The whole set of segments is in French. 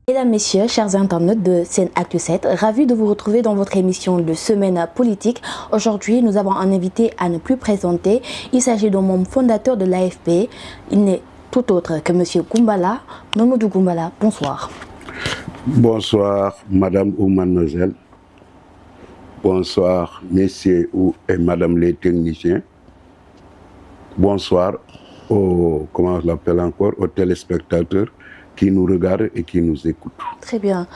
Mesdames, Messieurs, chers internautes de SENactu 7, ravi de vous retrouver dans votre émission de Semaine Politique. Aujourd'hui, nous avons un invité à ne plus présenter. Il s'agit d'un membre fondateur de l'AFP. Il n'est tout autre que M. Goumbala. Mamadou Goumbala, bonsoir. Bonsoir, Madame ou Mademoiselle. Bonsoir, Messieurs et Madame les techniciens. Bonsoir aux, comment je l'appelle encore, aux téléspectateurs qui nous regardent et qui nous écoutent. Très bien.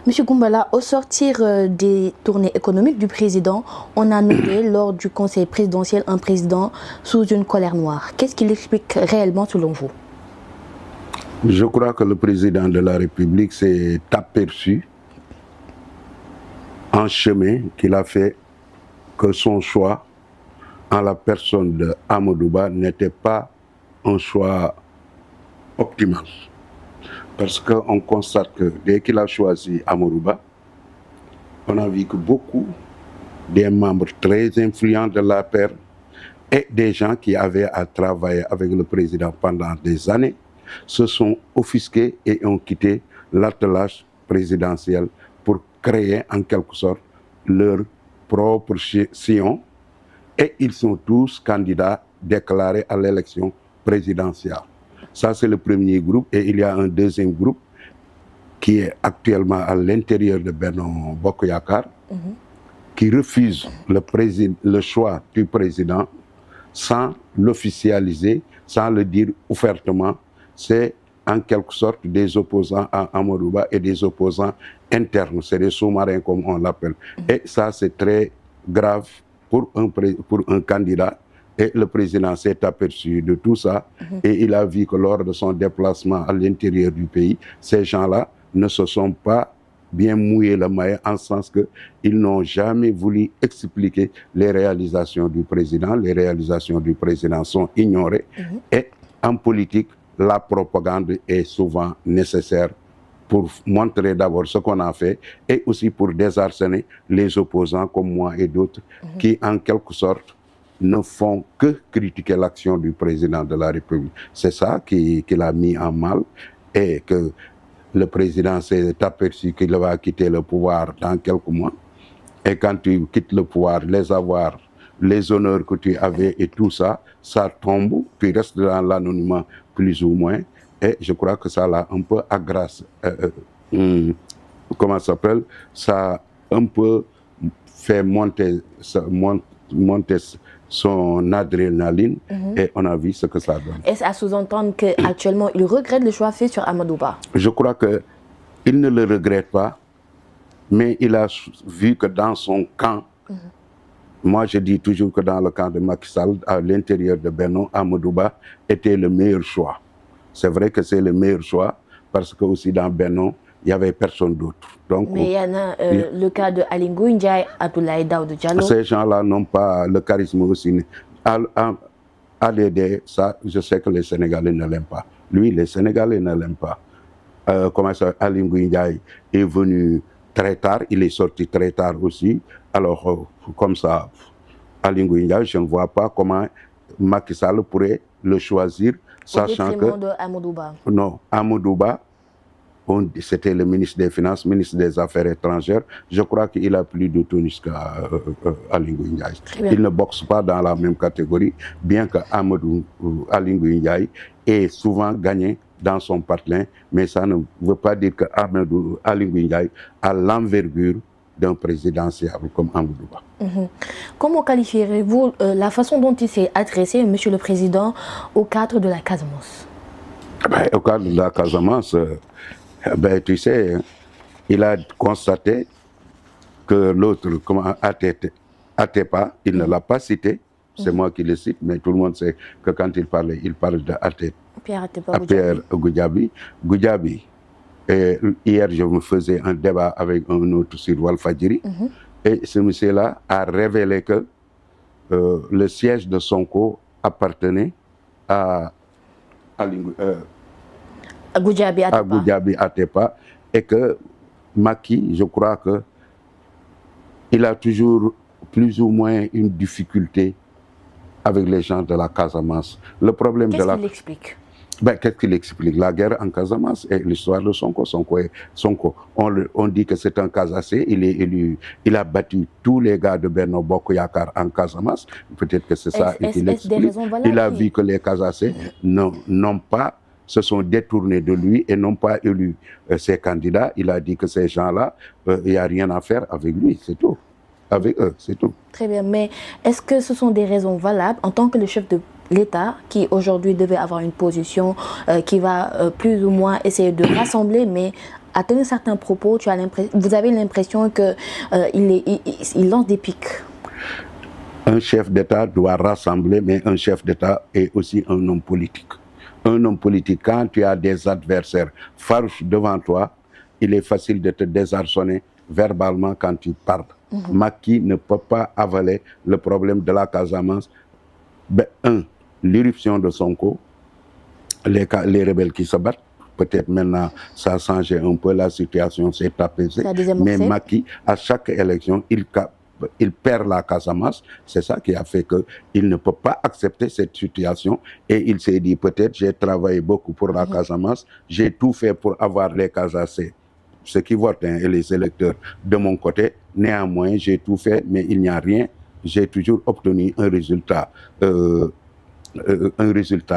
Monsieur Goumbala, au sortir des tournées économiques du président, on a noté lors du conseil présidentiel un président sous une colère noire. Qu'est-ce qu'il explique réellement selon vous? Je crois que le président de la République s'est aperçu en chemin qu'il a fait que son choix en la personne de Amadou Ba n'était pas un choix optimal. Parce qu'on constate que dès qu'il a choisi Amadou Ba, on a vu que beaucoup des membres très influents de l'APR et des gens qui avaient à travailler avec le président pendant des années se sont offusqués et ont quitté l'attelage présidentiel pour créer en quelque sorte leur propre sillon. Et ils sont tous candidats déclarés à l'élection présidentielle. Ça, c'est le premier groupe. Et il y a un deuxième groupe qui est actuellement à l'intérieur de Benno Bokk Yakaar, qui refuse le choix du président sans l'officialiser, sans le dire ouvertement. C'est en quelque sorte des opposants à Amadou Ba et des opposants internes. C'est des sous-marins comme on l'appelle. Et ça, c'est très grave pour un candidat. Et le président s'est aperçu de tout ça et il a vu que lors de son déplacement à l'intérieur du pays, ces gens-là ne se sont pas bien mouillés le maillet en ce sens qu'ils n'ont jamais voulu expliquer les réalisations du président. Les réalisations du président sont ignorées et en politique, la propagande est souvent nécessaire pour montrer d'abord ce qu'on a fait et aussi pour désarçonner les opposants comme moi et d'autres qui en quelque sorte ne font que critiquer l'action du président de la République. C'est ça qui l'a mis en mal et que le président s'est aperçu qu'il va quitter le pouvoir dans quelques mois. Et quand tu quittes le pouvoir, les avoirs, les honneurs que tu avais et tout ça, ça tombe, tu restes dans l'anonymat plus ou moins. Et je crois que ça l'a un peu agressé. Comment ça s'appelle? Ça a un peu fait monter son adrénaline et on a vu ce que ça donne. Est-ce à sous-entendre qu'actuellement il regrette le choix fait sur Amadou Ba? Je crois qu'il ne le regrette pas, mais il a vu que dans son camp, moi je dis toujours que dans le camp de Macky Sall, à l'intérieur de Benno, Amadou Ba était le meilleur choix. C'est vrai que c'est le meilleur choix parce que aussi dans Benno, il n'y avait personne d'autre. Mais il y en a le cas de Aly Ngouille Ndiaye, Abdoulaye Daouda Diallo. Ces gens-là n'ont pas le charisme aussi. ADD, ça, je sais que les Sénégalais ne l'aiment pas. Lui, les Sénégalais ne l'aiment pas. Comment ça, Aly Ngouille Ndiaye est venu très tard, il est sorti très tard aussi. Alors, comme ça, Aly Ngouille Ndiaye, je ne vois pas comment Macky Sall pourrait le choisir, sachant que... de Amadou Ba. Non, Amadou Ba, c'était le ministre des Finances, ministre des Affaires étrangères. Je crois qu'il a plus de tonus qu'Aly Ngouille Ndiaye. Il ne boxe pas dans la même catégorie, bien que Aly Ngouille Ndiaye ait souvent gagné dans son patelin, mais ça ne veut pas dire que Aly Ngouille Ndiaye a l'envergure d'un présidentiel comme Amadou Ba. Comment qualifierez-vous la façon dont il s'est adressé, Monsieur le Président, au cadre de la Casamance? Au cadre de la Casamance, tu sais, il a constaté que l'autre, Atepa, il ne l'a pas cité, C'est moi qui le cite, mais tout le monde sait que quand il parle de Pierre Goudiaby. Goudiaby, hier, je me faisais un débat avec un autre sur Walfadjri, et ce monsieur-là a révélé que le siège de Sonko appartenait à Goudiaby Atepa, et que Macky, je crois que il a toujours plus ou moins une difficulté avec les gens de la Casamance. Le problème de la... Qu'est-ce qu'il explique? Qu'est-ce qu'il explique? La guerre en Casamance et l'histoire de Sonko. Sonko. On dit que c'est un Casacé, il est élu, il a battu tous les gars de Benno Bokk Yakaar en Casamance. Peut-être que c'est ça qu'il explique. Il a vu que les Casacés se sont détournés de lui et n'ont pas élu ses candidats. Il a dit que ces gens-là, il n'y a rien à faire avec lui, c'est tout. Avec eux, c'est tout. Très bien, mais est-ce que ce sont des raisons valables en tant que le chef de l'État qui aujourd'hui devait avoir une position qui va plus ou moins essayer de rassembler, mais à tenir certains propos, vous avez l'impression qu'il lance des pics? Un chef d'État doit rassembler, mais un chef d'État est aussi un homme politique. Un homme politique, quand tu as des adversaires farouches devant toi, il est facile de te désarçonner verbalement quand tu parles. Macky ne peut pas avaler le problème de la Casamance. L'éruption de Sonko, les rebelles qui se battent, peut-être maintenant ça a changé un peu, la situation s'est apaisée. Mais Macky, à chaque élection, il perd la Casamance. C'est ça qui a fait qu'il ne peut pas accepter cette situation. Et il s'est dit, peut-être j'ai travaillé beaucoup pour la Casamance, j'ai tout fait pour avoir les Casacés, ceux qui votent et les électeurs de mon côté. Néanmoins, j'ai tout fait, mais il n'y a rien. J'ai toujours obtenu un résultat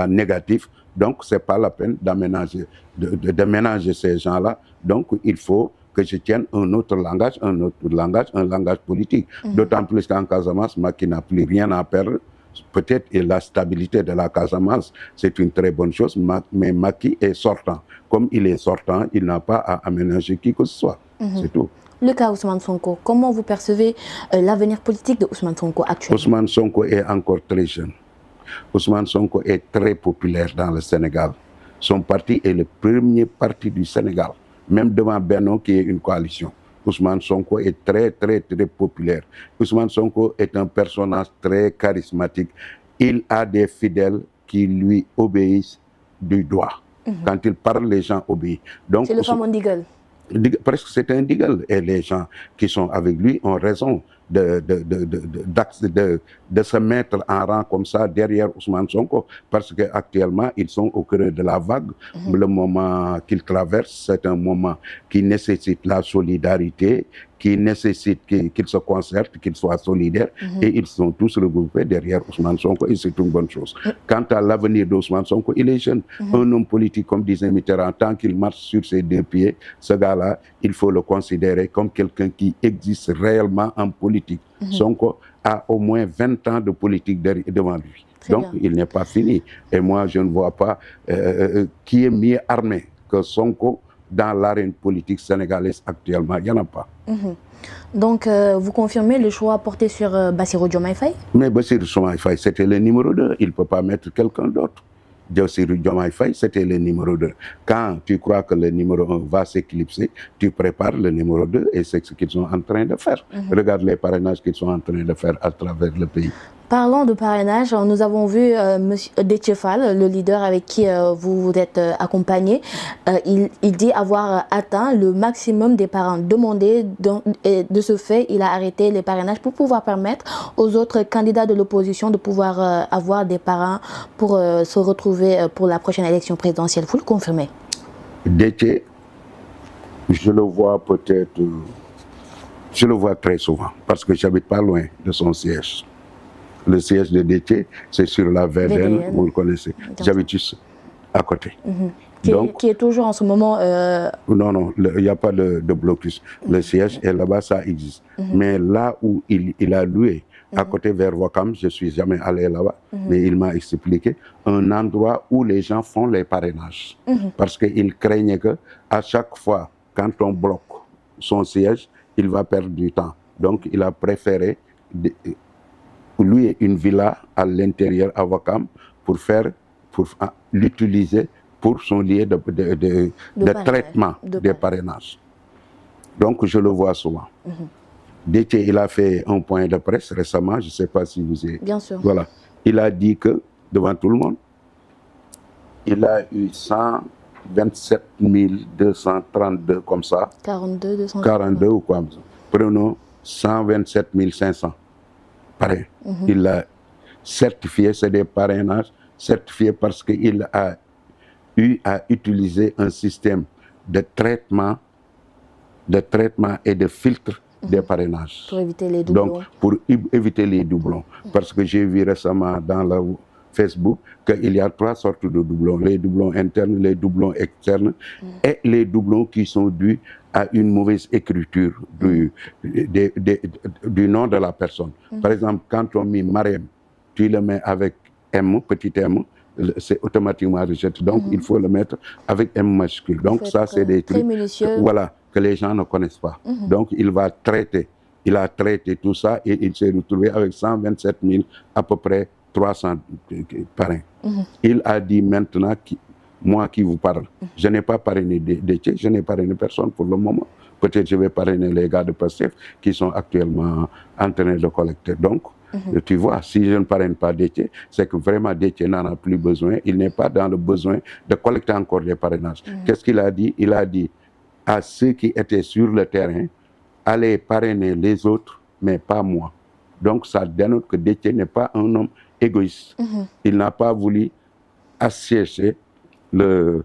négatif. Donc, ce n'est pas la peine de ménager ces gens-là. Donc, il faut que je tienne un autre langage, un langage politique. D'autant plus qu'en Casamance, Macky n'a plus rien à perdre. Peut-être la stabilité de la Casamance, c'est une très bonne chose, mais Macky est sortant. Comme il est sortant, il n'a pas à aménager qui que ce soit. C'est tout. Le cas Ousmane Sonko, comment vous percevez l'avenir politique de Ousmane Sonko actuellement? Ousmane Sonko est encore très jeune. Ousmane Sonko est très populaire dans le Sénégal. Son parti est le premier parti du Sénégal, même devant Benno qui est une coalition. Ousmane Sonko est très, très, très populaire. Ousmane Sonko est un personnage très charismatique. Il a des fidèles qui lui obéissent du doigt. Quand il parle, les gens obéissent. C'est le fameux Ndigal. Presque c'est un Ndigal. Et les gens qui sont avec lui ont raison de se mettre en rang comme ça derrière Ousmane Sonko, parce qu'actuellement, ils sont au cœur de la vague. Le moment qu'ils traversent, c'est un moment qui nécessite la solidarité, qui nécessite qu'ils se concertent, qu'ils soient solidaires, et ils sont tous regroupés derrière Ousmane Sonko, et c'est une bonne chose. Quant à l'avenir d'Ousmane Sonko, il est jeune. Un homme politique, comme disait Mitterrand, tant qu'il marche sur ses deux pieds, ce gars-là, il faut le considérer comme quelqu'un qui existe réellement en politique. Sonko a au moins 20 ans de politique devant lui. Donc, il n'est pas fini. Et moi, je ne vois pas qui est mieux armé que Sonko dans l'arène politique sénégalaise actuellement. Il n'y en a pas. Donc, vous confirmez le choix porté sur Bassirou Diomaye Faye? Mais Bassirou Diomaye Faye, c'était le numéro 2. Il ne peut pas mettre quelqu'un d'autre. Bassirou Diomaye Faye, c'était le numéro 2. Quand tu crois que le numéro 1 va s'éclipser, tu prépares le numéro 2 et c'est ce qu'ils sont en train de faire. Regarde les parrainages qu'ils sont en train de faire à travers le pays. Parlons de parrainage, nous avons vu Monsieur Déthié Fall, le leader avec qui vous vous êtes accompagné. Il dit avoir atteint le maximum des parrains demandés. Et de ce fait, il a arrêté les parrainages pour pouvoir permettre aux autres candidats de l'opposition de pouvoir avoir des parrains pour se retrouver pour la prochaine élection présidentielle. Vous le confirmez? Déthié, je le vois peut-être, je le vois très souvent parce que j'habite pas loin de son siège. Le siège de Déthié, c'est sur la VDN, vous le connaissez. J'habite juste à côté. Qui est toujours en ce moment... Non, il n'y a pas de blocus. Le siège est là-bas, ça existe. Mais là où il a loué, à côté vers Wakam, je ne suis jamais allé là-bas, mais il m'a expliqué un endroit où les gens font les parrainages. Parce qu'il craignait qu'à chaque fois, quand on bloque son siège, il va perdre du temps. Donc, il a préféré louer une villa à l'intérieur à Ouakam pour l'utiliser pour son lieu de traitement des parrainages. Donc, je le vois souvent. Déthié, il a fait un point de presse récemment, je ne sais pas si vous avez... Bien sûr. Voilà. Il a dit que, devant tout le monde, il a eu 127 232 comme ça. 42 ou quoi. Prenons 127 500 parrains. Il a certifié, c'est des parrainages certifiés parce qu'il a eu à utiliser un système de traitement et de filtre des parrainages. Pour éviter les doublons. Donc, pour éviter les doublons. Parce que j'ai vu récemment dans le Facebook qu'il y a 3 sortes de doublons. Les doublons internes, les doublons externes et les doublons qui sont dus à une mauvaise écriture du nom de la personne. Par exemple, quand on met Marème, tu le mets avec M, petit m, c'est automatiquement rejeté. Donc, il faut le mettre avec M majuscule. Donc, ça, c'est des trucs voilà, que les gens ne connaissent pas. Donc, il va traiter. Il a traité tout ça et il s'est retrouvé avec 127 000, à peu près 300 parrains. Il a dit maintenant, moi qui vous parle, je n'ai pas parrainé Déthié, je n'ai parrainé personne pour le moment. Peut-être je vais parrainer les gars de Pastef qui sont actuellement en train de collecter. Donc, tu vois, si je ne parraine pas Déthié, c'est que vraiment Déthié n'en a plus besoin. Il n'est pas dans le besoin de collecter encore des parrainages. Qu'est-ce qu'il a dit? Il a dit à ceux qui étaient sur le terrain, allez parrainer les autres, mais pas moi. Donc, ça dénote que Déthié n'est pas un homme égoïste. Il n'a pas voulu assiéger le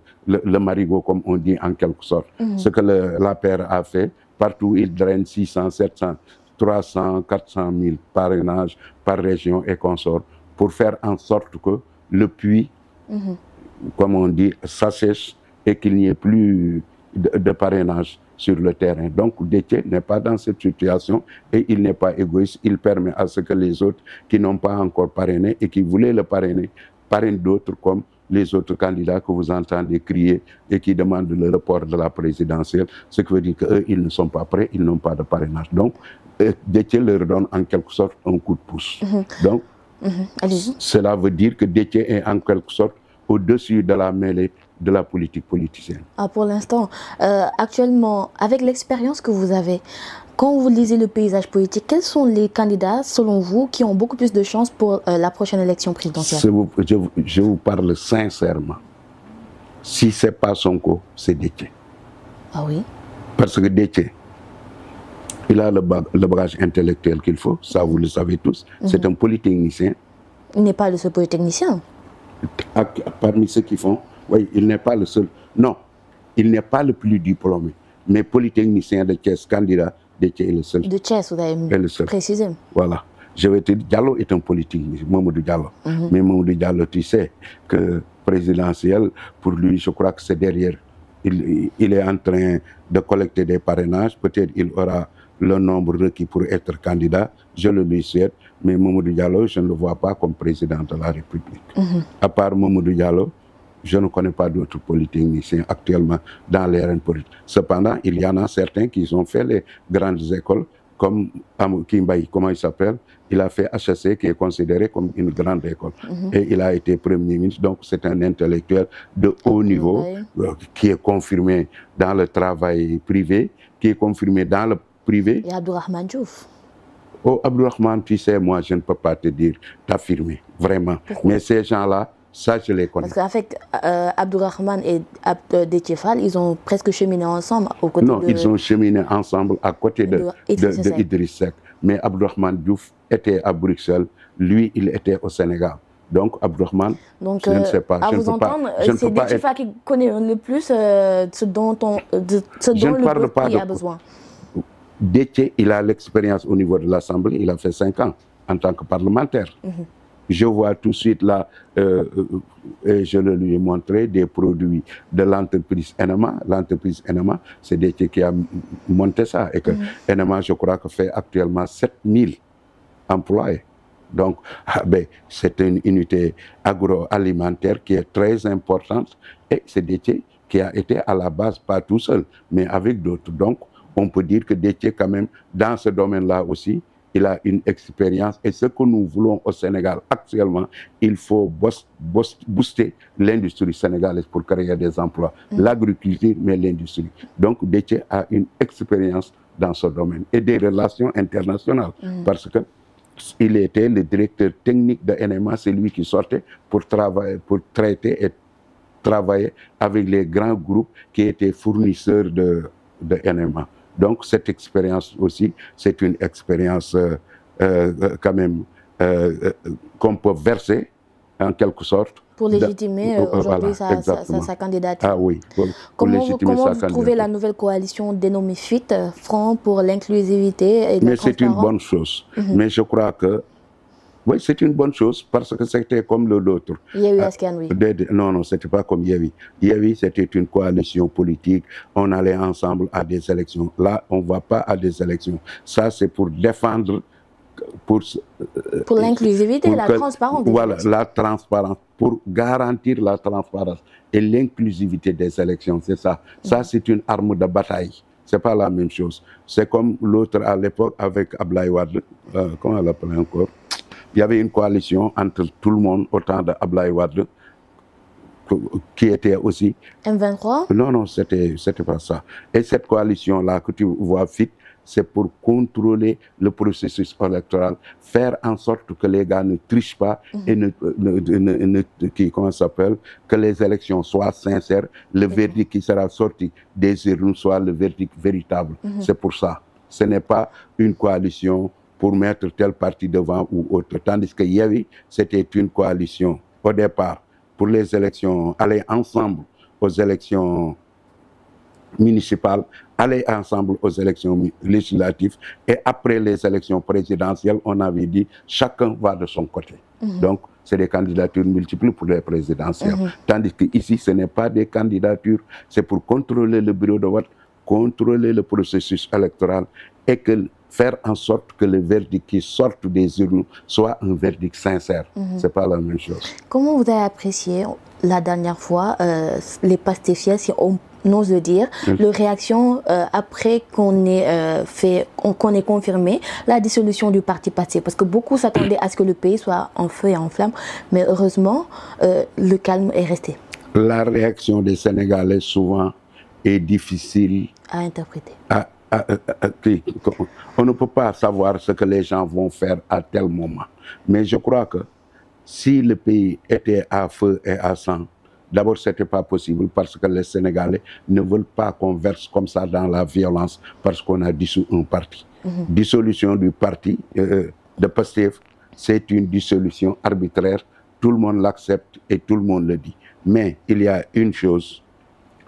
marigot, comme on dit en quelque sorte. Ce que l'APR a fait, partout il draine 600, 700, 300, 400 000 parrainages par région et consorts pour faire en sorte que le puits, comme on dit, s'assèche et qu'il n'y ait plus de parrainage sur le terrain. Donc, Déthié n'est pas dans cette situation et il n'est pas égoïste. Il permet à ce que les autres qui n'ont pas encore parrainé et qui voulaient le parrainer, parrainent d'autres comme les autres candidats que vous entendez crier et qui demandent le report de la présidentielle, ce qui veut dire qu'eux, ils ne sont pas prêts, ils n'ont pas de parrainage. Donc, Déthié leur donne en quelque sorte un coup de pouce. Donc, cela veut dire que Déthié est en quelque sorte au-dessus de la mêlée de la politique politicienne. Pour l'instant, actuellement, avec l'expérience que vous avez, quand vous lisez le paysage politique, quels sont les candidats, selon vous, qui ont beaucoup plus de chances pour la prochaine élection présidentielle? Je vous parle sincèrement. Si ce n'est pas Sonko, c'est Déthié. Ah oui? Parce que Déthié, il a le bagage intellectuel qu'il faut, ça vous le savez tous. C'est un polytechnicien. Il n'est pas le seul polytechnicien. Parmi ceux qui font, oui, il n'est pas le seul. Non, il n'est pas le plus diplômé. Mais polytechnicien de Thiès, candidat, Déthié est le seul. De Thiès, vous avez précisé. Voilà. Je vais te dire, Diallo est un politicien, Mamadou Diallo. Mais Mamadou Diallo, tu sais que présidentiel, pour lui, je crois que c'est derrière. Il est en train de collecter des parrainages. Peut-être il aura le nombre requis pour être candidat. Je le lui souhaite. Mais Mamadou Diallo, je ne le vois pas comme président de la République. À part Mamadou Diallo, je ne connais pas d'autres polytechniciens actuellement dans l'arène politique. Cependant, il y en a certains qui ont fait les grandes écoles, comme Kimbaï, comment il s'appelle? Il a fait HEC, qui est considéré comme une grande école. Et il a été Premier ministre, donc c'est un intellectuel de haut niveau, qui est confirmé dans le travail privé, qui est confirmé dans le privé. Et Abdourahmane Diouf. Oh, Abdourahmane, tu sais, moi, je ne peux pas te dire, t'affirmer, vraiment. Pourquoi? Mais ces gens-là, ça, je les connais. Parce qu'en fait, Abdourahmane et Déthié Fall, ils ont presque cheminé ensemble aux côtés Non, ils ont cheminé ensemble à côté de Idriss Seck. Mais Abdourahmane Diouf était à Bruxelles, lui, il était au Sénégal. Donc, Abdourahmane, je ne sais pas. À vous entendre, c'est Déthié Fall qui connaît le plus ce dont le pays a besoin. Déthié, il a l'expérience au niveau de l'Assemblée, il a fait 5 ans en tant que parlementaire. Je vois tout de suite là, et je le lui ai montré, des produits de l'entreprise Enema. L'entreprise Enema, c'est Déthié qui a monté ça. Et que Enema, je crois, que fait actuellement 7000 employés. Donc, c'est une unité agroalimentaire qui est très importante. Et c'est Déthié qui a été à la base, pas tout seul, mais avec d'autres. Donc, on peut dire que Déthié, quand même, dans ce domaine-là aussi, il a une expérience. Et ce que nous voulons au Sénégal actuellement, il faut booster l'industrie sénégalaise pour créer des emplois. L'agriculture, mais l'industrie. Donc, Déthié a une expérience dans ce domaine et des relations internationales. Parce que il était le directeur technique de NMA, c'est lui qui sortait pour travailler, pour traiter et travailler avec les grands groupes qui étaient fournisseurs de NMA. Donc cette expérience aussi, c'est une expérience quand même qu'on peut verser en quelque sorte. Pour légitimer aujourd'hui voilà, sa candidature. Ah oui, comment vous trouvez la nouvelle coalition dénommée FIT, Front pour l'inclusivité et la transparence? Mais c'est une bonne chose. Mais je crois que oui, c'est une bonne chose parce que c'était comme l'autre. Yewwi Askan Wi. Non, non, c'était pas comme Yewwi. Yewwi, c'était une coalition politique. On allait ensemble à des élections. Là, on ne va pas à des élections. Ça, c'est pour défendre... Pour l'inclusivité, la transparence. Voilà, la transparence. Pour garantir la transparence et l'inclusivité des élections, c'est ça. Ça, c'est une arme de bataille. Ce n'est pas la même chose. C'est comme l'autre à l'époque avec Abdoulaye Wade. Comment elle l'appelait encore? Il y avait une coalition entre tout le monde au temps d'Abdoulaye Wade qui était aussi... M23? Non, non, c'était pas ça. Et cette coalition-là que tu vois FIT, c'est pour contrôler le processus électoral, faire en sorte que les gars ne trichent pas et comment ça s'appelle, que les élections soient sincères, le verdict qui sera sorti des urnes soit le verdict véritable. C'est pour ça. Ce n'est pas une coalition pour mettre tel parti devant ou autre. Tandis que Yewwi, c'était une coalition au départ pour les élections, aller ensemble aux élections municipales, aller ensemble aux élections législatives et après les élections présidentielles, on avait dit chacun va de son côté. Donc, c'est des candidatures multiples pour les présidentielles. Tandis qu'ici, ce n'est pas des candidatures, c'est pour contrôler le bureau de vote, contrôler le processus électoral et faire en sorte que le verdict qui sorte des urnes soit un verdict sincère. Ce n'est pas la même chose. Comment vous avez apprécié la dernière fois les pastéfiels, si on ose le dire, leur réaction après qu'on ait confirmé la dissolution du parti Pastef? Parce que beaucoup s'attendaient à ce que le pays soit en feu et en flammes, mais heureusement, le calme est resté. La réaction des Sénégalais souvent est difficile à interpréter. On ne peut pas savoir ce que les gens vont faire à tel moment. Mais je crois que si le pays était à feu et à sang, d'abord, ce n'était pas possible parce que les Sénégalais ne veulent pas qu'on verse comme ça dans la violence parce qu'on a dissous un parti. Dissolution du parti de Pastef, c'est une dissolution arbitraire. Tout le monde l'accepte et tout le monde le dit. Mais il y a une chose,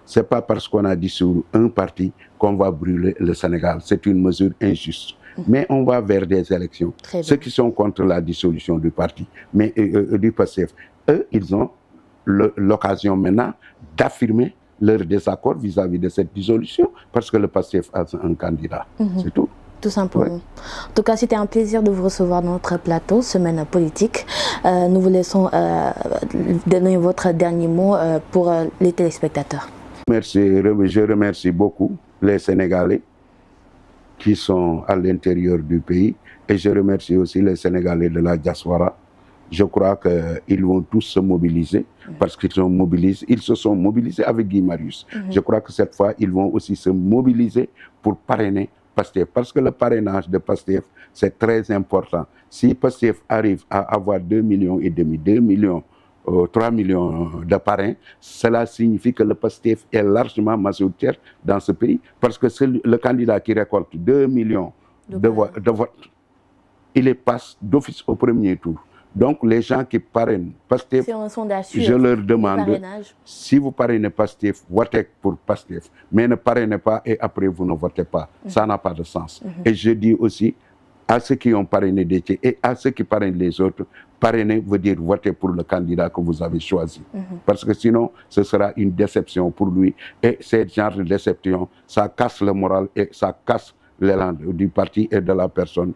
ce n'est pas parce qu'on a dissous un parti qu'on va brûler le Sénégal. C'est une mesure injuste. Mais on va vers des élections. Ceux qui sont contre la dissolution du parti, mais du Pastef, eux, ils ont l'occasion maintenant d'affirmer leur désaccord vis-à-vis de cette dissolution parce que le Pastef a un candidat. C'est tout. Tout simplement. Ouais. En tout cas, c'était un plaisir de vous recevoir dans notre plateau, Semaine politique. Nous vous laissons donner votre dernier mot pour les téléspectateurs. Merci. Je remercie beaucoup les Sénégalais qui sont à l'intérieur du pays et je remercie aussi les Sénégalais de la diaspora. Je crois qu'ils vont tous se mobiliser parce qu'ils se sont mobilisés avec Guy Marius. Je crois que cette fois, ils vont aussi se mobiliser pour parrainer Pastef. Parce que le parrainage de Pastef, c'est très important. Si Pastef arrive à avoir 2,5 millions, 2 millions, 3 millions de parrains, cela signifie que le Pastef est largement majoritaire dans ce pays. Parce que c'est le candidat qui récolte 2 millions de votes, il passe d'office au premier tour. Donc, les gens qui parrainent Pastef, je leur demande, si vous parrainez Pastef, votez pour Pastef. Mais ne parrainez pas et après vous ne votez pas. Ça n'a pas de sens. Et je dis aussi à ceux qui ont parrainé Déthié et à ceux qui parrainent les autres, parrainer veut dire voter pour le candidat que vous avez choisi. Parce que sinon, ce sera une déception pour lui. Et ce genre de déception, ça casse le moral et ça casse l'élan du parti et de la personne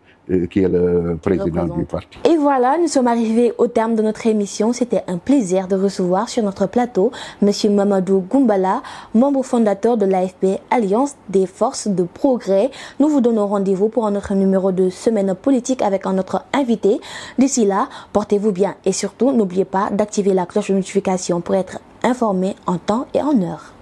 qui est le président du parti. Et voilà, nous sommes arrivés au terme de notre émission. C'était un plaisir de recevoir sur notre plateau M. Mamadou Goumbala, membre fondateur de l'AFP, Alliance des Forces de Progrès. Nous vous donnons rendez-vous pour un autre numéro de Semaine Politique avec un autre invité. D'ici là, portez-vous bien et surtout, n'oubliez pas d'activer la cloche de notification pour être informé en temps et en heure.